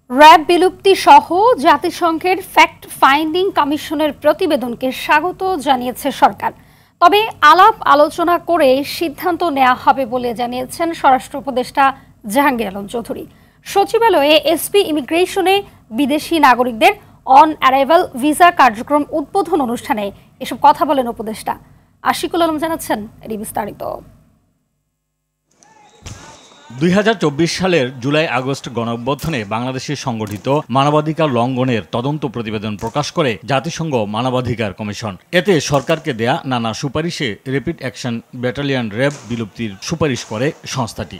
RAB বিলুপ্তি সহ জাতিসংঘের ফ্যাক্ট ফাইন্ডিং কমিশনের প্রতিবেদনকে স্বাগত জানিয়েছে সরকার। তবে আলাপ আলোচনা করে সিদ্ধান্ত নেওয়া হবে বলে জানিয়েছেন স্বরাষ্ট্র উপদেষ্টা জাহাঙ্গীর আলম চৌধুরী। সচিবালয়ে এসপি ইমিগ্রেশনে বিদেশি নাগরিকদের অন অ্যারাইভাল ভিসা কার্যক্রম উদ্বোধন অনুষ্ঠানে এসব কথা বলেন উপদেষ্টা। আশিকুল আলম জানাচ্ছেন এর বিস্তারিত। ২০২৪ সালের জুলাই আগস্ট গণঅভ্যুত্থানে বাংলাদেশে সংগঠিত মানবাধিকার লঙ্ঘনের তদন্ত প্রতিবেদন প্রকাশ করে জাতিসংঘ মানবাধিকার কমিশন। এতে সরকারকে দেয়া নানা সুপারিশে র্যাপিড অ্যাকশন ব্যাটালিয়ন র্যাব বিলুপ্তির সুপারিশ করে সংস্থাটি।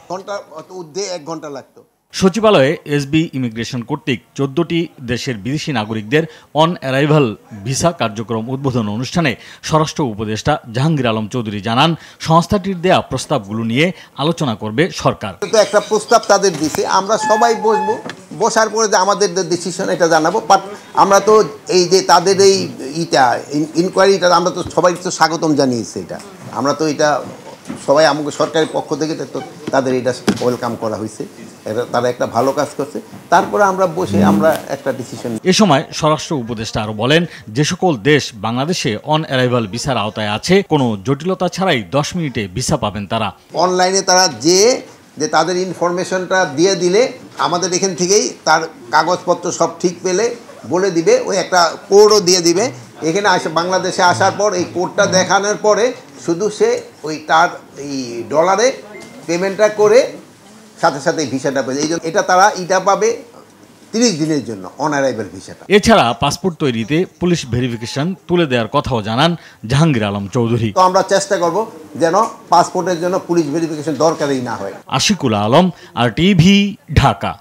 সচিবালয়ে এসবি ইমিগ্রেশন কর্তৃক ১৪টি দেশের বিদেশি নাগরিকদের অন অ্যারাইভাল ভিসা কার্যক্রম উদ্বোধন অনুষ্ঠানে স্বরাষ্ট্র উপদেষ্টা জাহাঙ্গীর আলম চৌধুরী জানান, সংস্থাটির দেয়া প্রস্তাবগুলো নিয়ে আলোচনা করবে সরকার। একটা প্রস্তাব তাদের দিছে, আমরা সবাই বসবো, বসার পরে যে আমাদের ডিসিশন এটা জানাবো। বাট আমরা তো এই যে তাদের এই ইনকোয়ারিটা আমরা তো সবাই তো স্বাগতম জানিয়েছি। এটা আমরা তো এটা সবাই আমাকে সরকারের পক্ষ থেকে তো তাদের এটা ওয়েলকাম করা হয়েছে। তারা একটা ভালো কাজ করছে। তারপরে আমরা বসে আমরা একটা ডিসিশন। এ সময় স্বরাষ্ট্র উপদেষ্টা আরও বলেন, যে সকল দেশ বাংলাদেশে অন অ্যারাইভাল ভিসার আওতায় আছে, কোনো জটিলতা ছাড়াই 10 মিনিটে ভিসা পাবেন তারা। অনলাইনে তারা যে তাদের ইনফরমেশনটা দিয়ে দিলে আমাদের এখান থেকেই তার কাগজপত্র সব ঠিক পেলে বলে দিবে, ওই একটা কোডও দিয়ে দিবে। এখানে বাংলাদেশে আসার পর এই কোডটা দেখানোর পরে শুধু সে ওই তার এই ডলারে পেমেন্টটা করে সাথে সাথে ভিসাটা পাবে। এই জন্য এটা তারা পাবে 30 দিনের জন্য অন অ্যারাইভাল ভিসাটা। এছাড়া পাসপোর্ট তৈরিতে পুলিশ ভেরিফিকেশন তুলে দেওয়ার কথাও জানান জাহাঙ্গীর আলম চৌধুরী। তো আমরা চেষ্টা করব যেন পাসপোর্টের জন্য পুলিশ ভেরিফিকেশন দরকারই না হয়। আশিকুল আলম, RTV, ঢাকা।